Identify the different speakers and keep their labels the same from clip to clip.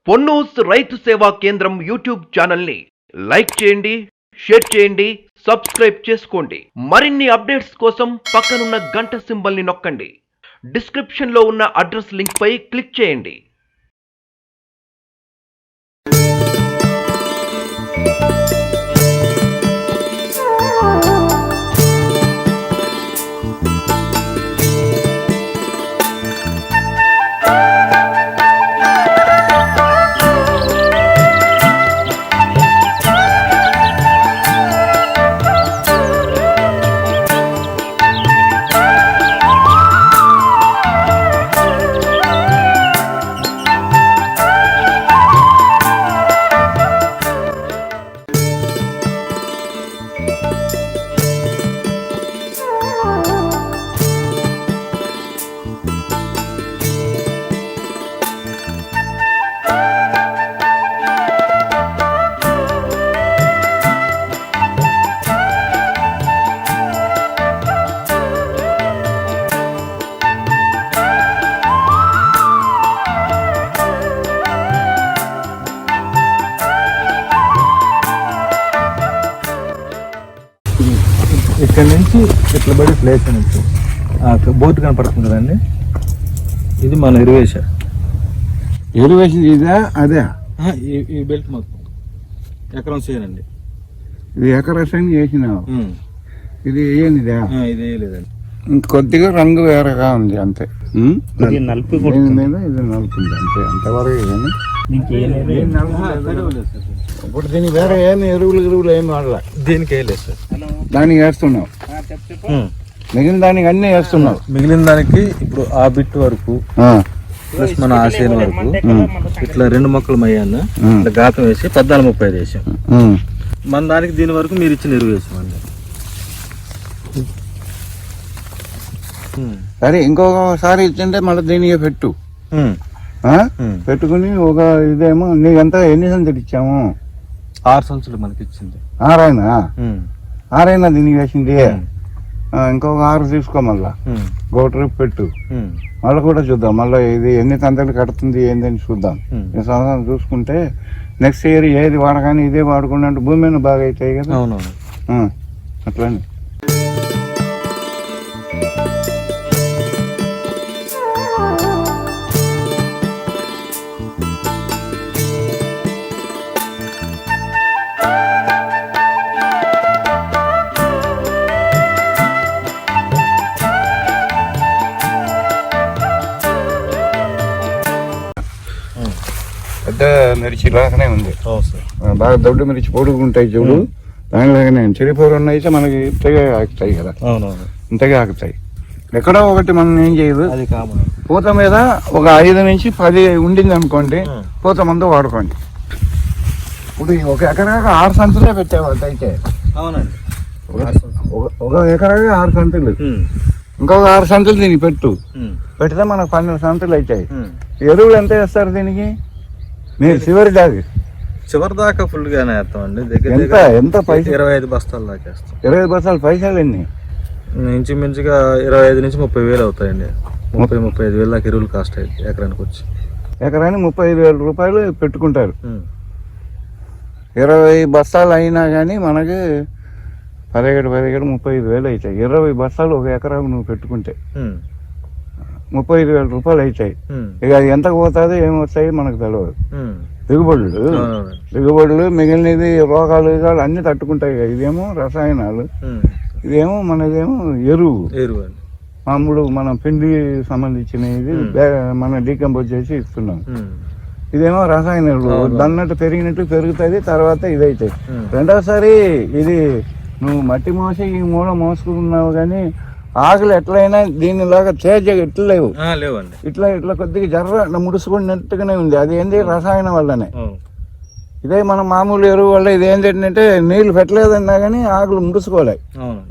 Speaker 1: పొన్నూస్ రైతు సేవా కేంద్రం యూట్యూబ్ ఛానల్ని లైక్ చేయండి, షేర్ చేయండి, సబ్స్క్రైబ్ చేసుకోండి. మరిన్ని అప్డేట్స్ కోసం పక్కనున్న గంట సింబల్ని నొక్కండి. డిస్క్రిప్షన్లో ఉన్న అడ్రస్ లింక్ పై క్లిక్ చేయండి.
Speaker 2: ఇక్కడ నుంచి ఇట్లా పడి ప్లేస్ నుంచి బోర్డు కనపడుతుంది కదండి, ఇది మన ఎరువేషన్
Speaker 3: ఇదా అదే
Speaker 2: ఈ బెల్ట్ మొత్తం ఎకరం చేయనండి.
Speaker 3: ఇది ఎకరం చేసినావు, ఇది వేయనిదా?
Speaker 2: ఇది వేయలేదండి,
Speaker 3: ఇంకొద్దిగా రంగు వేరేగా ఉంది అంతే.
Speaker 2: నలుపు
Speaker 3: ఇది నలుపుంది అంతే, అంతవరకు కానీ ఇప్పుడు దీనికి వేరే ఏమి ఎరువులు ఏమి వాడలా.
Speaker 2: దీనికి వేయలేదు సార్,
Speaker 3: దానికి వేస్తున్నావు, మిగిలిన దానికి అన్నీ వేస్తున్నావు.
Speaker 2: మిగిలిన దానికి ఇప్పుడు ఆ బిట్ వరకు ప్లస్ మన ఆశయం వరకు ఇట్లా 2 మొక్కలు మయ్యాను ఇట్లా గాతం వేసి 14-35 వేసాం. మన దానికి దీని వరకు మీరు ఇచ్చిన ఎరువు వేసామండి.
Speaker 3: సరే ఇంకొకసారి ఇచ్చింటే మళ్ళీ దీనికి పెట్టు, పెట్టుకుని ఒక ఇదేమో నీకంతా ఎన్ని సంచులు ఇచ్చాము?
Speaker 2: 6 సంచులు మనకి ఇచ్చింది.
Speaker 3: ఆరైనా దీనికి వేసింది. ఇంకొక 6 తీసుకో, మళ్ళా గో ట్రిప్ పెట్టు, మళ్ళీ కూడా చూద్దాం. మళ్ళీ ఇది ఎన్ని తంతలు కడుతుంది ఏందని చూద్దాం. ఈ సంవత్సరం చూసుకుంటే నెక్స్ట్ ఇయర్ ఏది వాడగానే ఇదే వాడుకుంటే అంటే భూమి మీద బాగా అవుతాయి కదా. అట్లానే పెద్ద మిర్చి లాగానే ఉంది, బాగా దొడ్డు మిర్చి పొడుగుంటాయి చూడు, దానిలాగానే. చెరిపోరు అయితే మనకి ఇంతగా ఆకుతాయి కదా, ఇంతగా ఆకుతాయి. ఎక్కడో ఒకటి మనం ఏం చేయదు, పూత మీద ఒక 5 నుంచి 10 ఉండింది అనుకోండి, పూత మందు వాడుకోండి. ఇప్పుడు ఒక ఎకరాగా 6 సంచులే పెట్టేవాళ్ళు అయితే.
Speaker 2: అవునండి,
Speaker 3: ఒక ఎకరాగా 6 సంచులు, ఇంకొక 6 సంచులు దీనికి పెట్టు, పెడితే మనకు 12 సంచులు అవుతాయి. ఎరువులు ఎంత వేస్తారు దీనికి? మీరు చివరి
Speaker 2: దాకా ఫుల్ గానే వేస్తామండి.
Speaker 3: ఎంత పైసలు?
Speaker 2: 25 బస్తాల దాకా వేస్తాం.
Speaker 3: 25 బస్తాలు పైసలు ఎన్ని?
Speaker 2: ఇంచుమించుగా 25 నుంచి 30 వేలు అవుతాయండి. 35 వేలు దాకా ఎరువులు కాస్ట్ అయింది ఎకరానికి వచ్చి.
Speaker 3: ఎకరానికి 35,000 రూపాయలు పెట్టుకుంటారు. 20 బస్తాలు అయినా కానీ మనకి 35,000 అవుతాయి. 20 బస్తాలు ఒక ఎకరాకు నువ్వు పెట్టుకుంటే 35,000 రూపాయలు అవుతాయి. ఇక అది ఎంత పోతుందో ఏమొస్తాయి మనకు తెలియదు. దిగుబడులు మిగిలినది రోగాలు అన్ని తట్టుకుంటాయి. ఇదేమో రసాయనాలు, ఇదేమో మనదేమో ఎరువు మామూలు మనం పిండి సంబంధించిన ఇది మనం డీకంపోజ్ చేసి ఇస్తున్నాం. ఇదేమో రసాయనాలు దన్నట్టు పెరిగినట్టు పెరుగుతుంది, తర్వాత ఇదైతాయి. రెండోసారి ఇది నువ్వు మట్టి మోసి ఈ మూల మోసుకున్నావు కానీ ఆకులు ఎట్లయినా దీనిలాగా తేజగా ఇట్లా లేవండి. ఇట్లా కొద్దిగా జర్ర ముడుచుకున్నట్టుగానే ఉంది. అది ఏంటి? రసాయనం వల్లనే. ఇదే మనం మామూలు ఎరువు వల్ల ఇది ఏంటంటే నీళ్లు పెట్టలేదన్నా కానీ ఆకులు ముడుచుకోలే,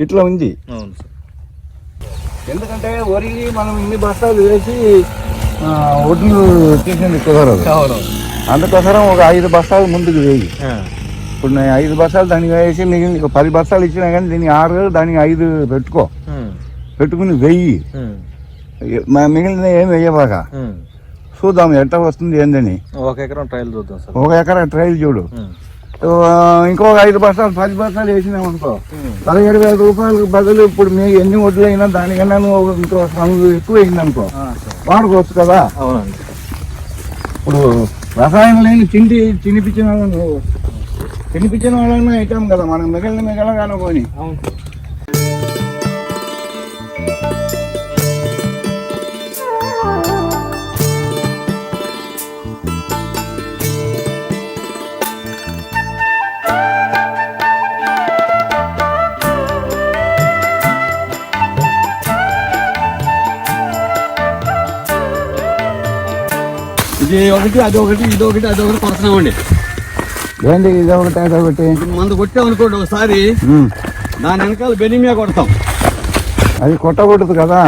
Speaker 3: ఇట్లా ఉంది. ఎందుకంటే వరి మనం ఇన్ని బస్తాలు వేసి ఒడ్లు తీసింది కుదరదు. అందుకోసం ఒక 5 బస్తాలు ముందుకు వేయి. ఇప్పుడు నేను 5 బస్తాలు దానికి వేసి మిగిలిన 10 బస్తాలు ఇచ్చినా కానీ దీనికి 6, దానికి 5 పెట్టుకో, పెట్టుకుని వెయ్యి. మిగిలిన ఏమి వెయ్యబాగా చూద్దాం ఎట్లా వస్తుంది ఏందని.
Speaker 2: 1 ఎకరం ట్రయల్ చూద్దాం సార్.
Speaker 3: 1 ఎకరా ట్రయల్ చూడు. ఇంకొక 5 బస్తాలు 10 బస్తాలు వేసినాం అనుకో 17,000 రూపాయలకు బదులు ఇప్పుడు మీకు ఎన్ని వడ్లైనా దానికన్నా నువ్వు ఇంకో ఎక్కువ అయింది అనుకో వాడుకోవచ్చు కదా.
Speaker 2: అవునండి.
Speaker 3: ఇప్పుడు రసాయనం లేని తినిపించిన వాళ్ళని అవుతాం కదా మనం మిగలగానే పోని.
Speaker 4: ఇది ఒకటి అదొకటి ఇదొకటి అదొకటి కొడుతున్నామండి.
Speaker 3: ఏంటి ఇదొకటి అదొకటి
Speaker 4: మందు కొట్టామనుకోండి ఒకసారి దాని వెనకాల బెనిమియా కొడతాం.
Speaker 3: అది కొట్టకూడదు కదా,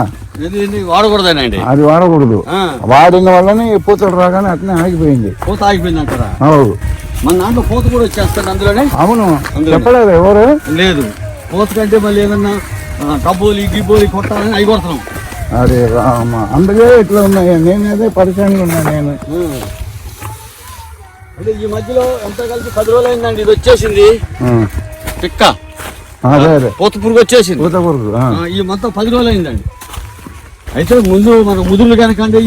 Speaker 4: ఇది వాడకూడదేనండి.
Speaker 3: అది వాడకూడదు. వాడిన వల్లనే పూతలు రాగానే అట్నే ఆగిపోయింది.
Speaker 4: పూత ఆగిపోయింది అంటారా?
Speaker 3: అవును.
Speaker 4: మన దాంట్లో పూత కూడా వచ్చేస్తాడు అందులోనే.
Speaker 3: అవును, చెప్పలేదు ఎవరు
Speaker 4: లేదు. పూత కంటే మళ్ళీ ఏదన్నా డబ్బోలి గిబ్బోలి కొట్టాలని అవి కొడతాం.
Speaker 3: అదే అందుకే ఇట్లా ఉన్నాయి. నేనైతే పరిచయంగా ఉన్నాను. నేను
Speaker 4: అంటే ఈ మధ్యలో ఎంత కలిసి 10 రోజులు అయిందండి. ఇది వచ్చేసింది పిక్క, పూత పురుగు వచ్చేసింది.
Speaker 3: పూత పురుగు
Speaker 4: ఈ మొత్తం 10 రోజులు అయిందండి. అయితే ముందు మన ముదురులు కనుకంటే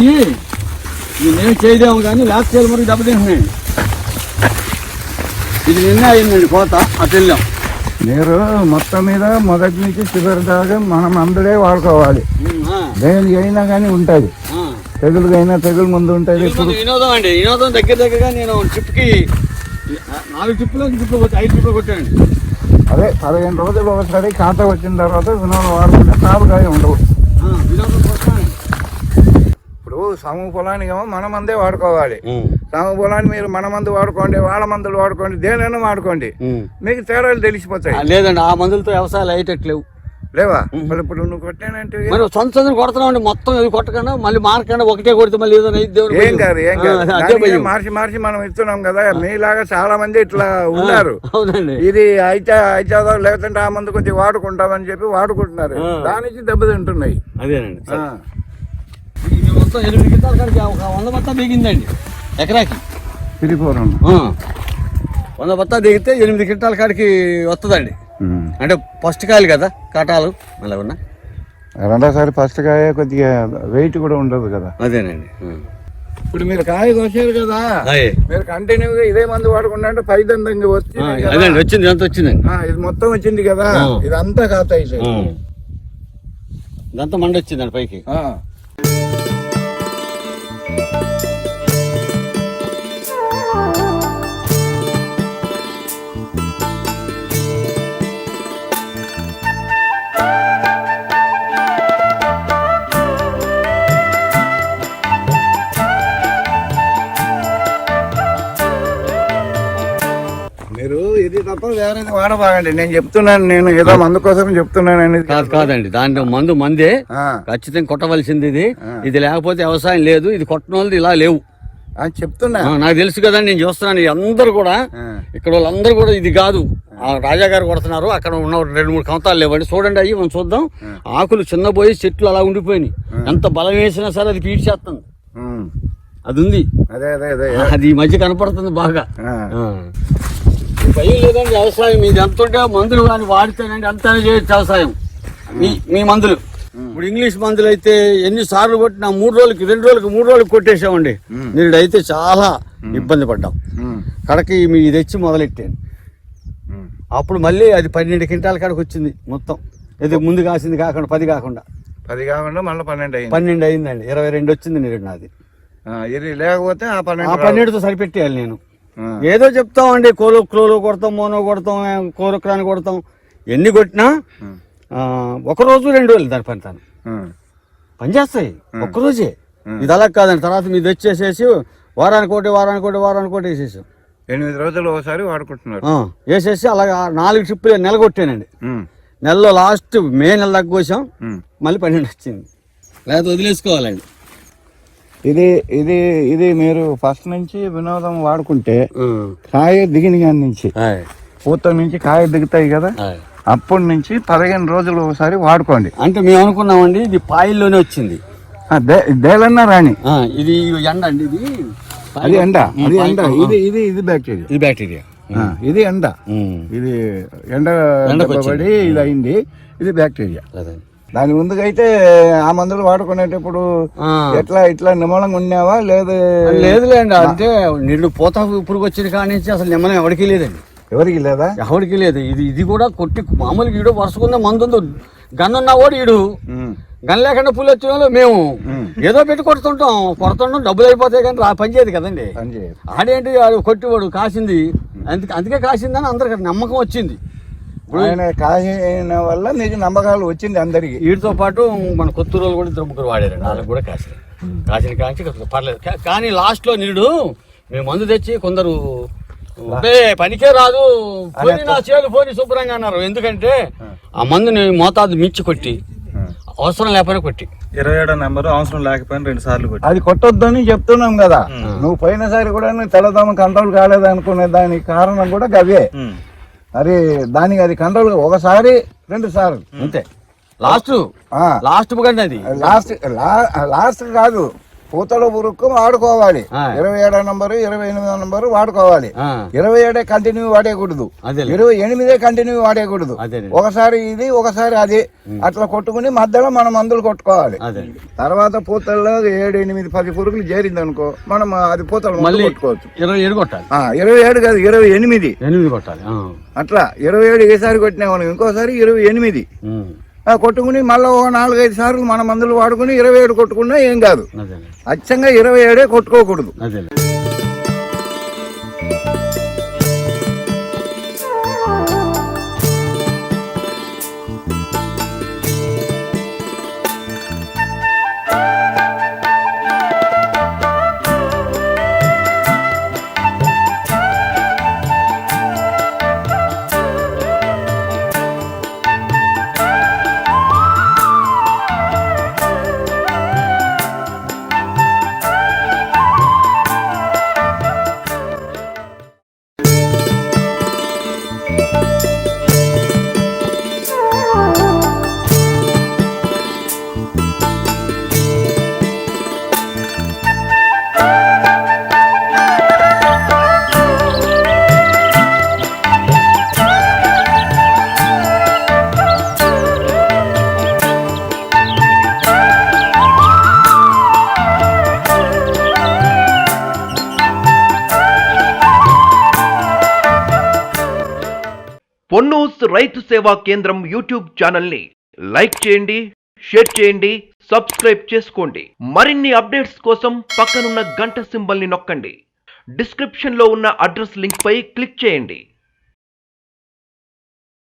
Speaker 4: నేను చేయదేమో కానీ లాస్ట్ చేయడం వరకు దెబ్బతింటున్నాయండి. ఇది నిన్న అయిందండి కోత. అటు వెళ్ళాం.
Speaker 3: మీరు మొత్తం మీద మొదటి నుంచి చివరి దాకా మనం అందరే వాడుకోవాలి. దేనికి అయినా కానీ ఉంటుంది. తెగులుకైనా తెగులు ముందు ఉంటుంది.
Speaker 4: వినోదం అండి, వినోదం దగ్గరగా నేను ట్రిప్కి 4 ట్రిప్పులు 5 ట్రిప్పులు కొట్టానండి.
Speaker 3: అదే 15 రోజులు ఒకసారి ఖాతా వచ్చిన తర్వాత వినోదం వాడుకుంటే తాలుకాయ ఉండవు.
Speaker 4: వినోదం కొట్టాను.
Speaker 3: ఇప్పుడు సమూహ పొలానికి ఏమో మన మందే వాడుకోవాలి. సమూహ పొలాన్ని మీరు మన మందు వాడుకోండి, వాళ్ళ మందులు వాడుకోండి, దేనైనా వాడుకోండి, మీకు తేడాలు తెలిసిపోతాయి.
Speaker 4: లేదండి, ఆ మందులతో వ్యవసాయాలు అయ్యేటట్లేవు.
Speaker 3: లేవా? మరి ఇప్పుడు నువ్వు కొట్టానంటే
Speaker 4: మరి సొంత కొడుతున్నామండి. మొత్తం ఇది కొట్టకుండా మళ్ళీ మార్కండి ఒకటే కొడితే మళ్ళీ ఏదో
Speaker 3: ఏం కాదు. మార్చి మనం ఇస్తున్నాం కదా. మీలాగా చాలా మంది ఇట్లా ఉన్నారు.
Speaker 4: అవునండి.
Speaker 3: ఇది అయితే లేదంటే ఆ మందు కొద్దిగా వాడుకుంటామని చెప్పి వాడుకుంటున్నారు. దానికి దెబ్బతింటున్నాయి.
Speaker 4: అదేనండి. మొత్తం 8 క్వింటాల కాడికి 100 బత్తా దిగిందండి ఎకరాకి.
Speaker 3: తిరిగిపోవడం
Speaker 4: 100 బత్తా దిగితే 8 క్వింటాల కాడికి వస్తుందండి. అంటే ఫస్ట్ కాయలు కదా కాటాలు అలా ఉన్నా.
Speaker 3: రెండోసారి ఫస్ట్ కాయ కొద్దిగా వెయిట్ కూడా ఉండదు కదా.
Speaker 4: అదేనండి.
Speaker 3: ఇప్పుడు మీరు కాయ కోసారు కదా, మీరు కంటిన్యూగా ఇదే మందు వాడుకుంటా అంటే పైదంగా
Speaker 4: వచ్చింది. ఎంత వచ్చిందండి?
Speaker 3: ఇది మొత్తం వచ్చింది కదా. ఇదంతా కాత అయితే
Speaker 4: ఇదంతా మండ వచ్చిందండి పైకి.
Speaker 3: మీరు ఇది తప్ప వేరేది వాడబాగండి. నేను చెప్తున్నాను, నేను ఏదో మందు కోసం చెప్తున్నాను అనేది
Speaker 4: కాదండి. దాంట్లో మందే ఖచ్చితంగా కొట్టవలసింది. ఇది లేకపోతే వ్యవసాయం లేదు. ఇది కొట్టడం వల్ల ఇలా లేవు
Speaker 3: అని చెప్తున్నా.
Speaker 4: నాకు తెలుసు కదండి, నేను చూస్తున్నాను. అందరు కూడా ఇక్కడ వాళ్ళందరూ కూడా ఇది కాదు రాజా గారు కొడుతున్నారు. అక్కడ ఉన్న 2-3 కంతాలు లేవండి. చూడండి, అయ్యి మనం చూద్దాం. ఆకులు చిన్నపోయి చెట్లు అలా ఉండిపోయినాయి. ఎంత బలం వేసినా సరే అది పీడ్చేస్తుంది. అది ఉంది. అది ఈ మధ్య కనపడుతుంది బాగా. భయం లేదండి వ్యవసాయం. ఇది ఎంత ఉంటే మందులు కానీ వాడితేనండి అంతనే చేయొచ్చు వ్యవసాయం. మీ మందులు ఇప్పుడు ఇంగ్లీష్ మందులు అయితే ఎన్నిసార్లు కొట్టినా 3 రోజులకి 2 రోజులకి 3 రోజులకి కొట్టేసామండి. నేను అయితే చాలా ఇబ్బంది పడ్డాం. కడకి మీ తెచ్చి మొదలెట్టాను. అప్పుడు మళ్ళీ అది 12 క్వింటాల కాడికి వచ్చింది మొత్తం. ఇది ముందు కాసింది కాకుండా 10 కాకుండా
Speaker 3: మళ్ళీ
Speaker 4: 12 అయిందండి. 22 వచ్చింది నీరు నాది.
Speaker 3: ఇది లేకపోతే ఆ
Speaker 4: 12తో సరిపెట్టేయాలి. నేను ఏదో చెప్తామండి, క్లోలో కొడతాం, మోనో కొడతాం, కోరక్రాని కొడతాం. ఎన్ని కొట్టినా 1 రోజు 2 రోజులు దాని పనిచేస్తాయి. ఒక్కరోజే. ఇది అలా కాదండి. తర్వాత మీరు వచ్చేసేసి వారానికి ఒకటి వేసేసాం.
Speaker 3: 8 రోజులు ఒకసారి వాడుకుంటున్నారు.
Speaker 4: వేసేసి అలాగా 4 ట్రిప్పులు నెల కొట్టానండి. నెలలో లాస్ట్ మే నెల దాకా కోసాం. మళ్ళీ 12 వచ్చింది. లేకపోతే వదిలేసుకోవాలండి.
Speaker 3: ఇది మీరు ఫస్ట్ నుంచి వినోదం వాడుకుంటే కాయ దిగిన కాడి నుంచి పూత నుంచి కాయ దిగుతాయి కదా, అప్పటి నుంచి 15 రోజులు ఒకసారి వాడుకోండి.
Speaker 4: అంటే మేము అనుకున్నామండి ఇది పాయిల్లోనే వచ్చింది.
Speaker 3: దేలన్నా రాణి.
Speaker 4: ఇది ఎండ అండి, ఇది
Speaker 3: అది ఎండ, అది ఎండ. ఇది బ్యాక్టీరియా,
Speaker 4: ఇది బ్యాక్టీరియా,
Speaker 3: ఇది ఎండ. ఇది ఎండబడి ఇది అయింది, ఇది బ్యాక్టీరియా. దాని ముందుగా అయితే ఆ మందులు వాడుకునేటప్పుడు ఇట్లా నిమ్మలంగా ఉన్నావా?
Speaker 4: లేదులేండి, అంటే నీళ్ళు పూత పురుగు వచ్చిన కాడి నుంచి అసలు నిమ్మలం ఎవరికి లేదండి.
Speaker 3: ఎవరికి లేదా?
Speaker 4: ఎవరికి లేదు. ఇది కూడా కొట్టి మామూలుగా ఈడు వరుసకున్న మందు గన్నున్నా కూడా ఈడు గన్ లేకుండా పులి వచ్చిన వాళ్ళు మేము ఏదో పెట్టి కొడుతుంటాం, డబ్బులు అయిపోతాయి కానీ పనిచేయదు కదండి. ఆడేంటి కొట్టివాడు కాసింది, అందుకే కాసిందని అందరికి నమ్మకం వచ్చింది.
Speaker 3: ఆయన కాసిన వల్ల నీకు నమ్మకాలు వచ్చింది అందరికి.
Speaker 4: వీటితో పాటు మన కొత్తూరు కూడా 2 ముగ్గురు వాడారండి, వాళ్ళకి కూడా కాసిన కాంచి పర్లేదు. కానీ లాస్ట్ లో నీడు మేము మందు తెచ్చి కొందరు పనికే రాదు పోనీ నా చేలు పోనీ శుభ్రంగా అన్నారు. ఎందుకంటే ఆ మందుని మోతాదు మించి కొట్టి అవసరం లేకపోయినా కొట్టి
Speaker 2: 27వ నెంబర్ అవసరం లేకపోయినా 2 సార్లు కొట్టి
Speaker 3: అది కొట్టొద్దని చెప్తున్నాం కదా. నువ్వు పోయినసారి కూడా తెల్లదోమ కంట్రోల్ కాలేదు అనుకునే దానికి కారణం కూడా గవే. మరి దానికి అది కంట్రోల్ ఒకసారి 2 సార్లు
Speaker 4: అంతే. లాస్ట్ కంటే అది
Speaker 3: లాస్ట్ కాదు, పూతలో పురుక్కు వాడుకోవాలి. 27వ నంబరు 28వ నంబరు వాడుకోవాలి. 27 కంటిన్యూ వాడేయకూడదు, 28 కంటిన్యూ వాడేయకూడదు. ఒకసారి ఇది ఒకసారి అది అట్లా కొట్టుకుని మధ్యలో మనం మందులు కొట్టుకోవాలి. తర్వాత పూతల్లో 7, 8, 10 పురుగులు చేరింది అనుకో, మనం అది పూతలు మళ్ళీ కొట్టుకోవచ్చు.
Speaker 4: 27 కొట్టాలి.
Speaker 3: 27 కాదు, 28
Speaker 4: కొట్టాలి.
Speaker 3: అట్లా 27 ఏసారి కొట్టినామని ఇంకోసారి 28 కొట్టుకుని మళ్ళీ ఒక 4-5 సార్లు మన మందులు వాడుకుని 27 కొట్టుకున్నా ఏం కాదు. అచ్చంగా 27 కొట్టుకోకూడదు.
Speaker 1: పొన్నూస్ రైతు సేవా కేంద్రం యూట్యూబ్ ఛానల్ని లైక్ చేయండి, షేర్ చేయండి, సబ్స్క్రైబ్ చేసుకోండి. మరిన్ని అప్డేట్స్ కోసం పక్కనున్న గంట సింబల్ని నొక్కండి. డిస్క్రిప్షన్లో ఉన్న అడ్రస్ లింక్ పై క్లిక్ చేయండి.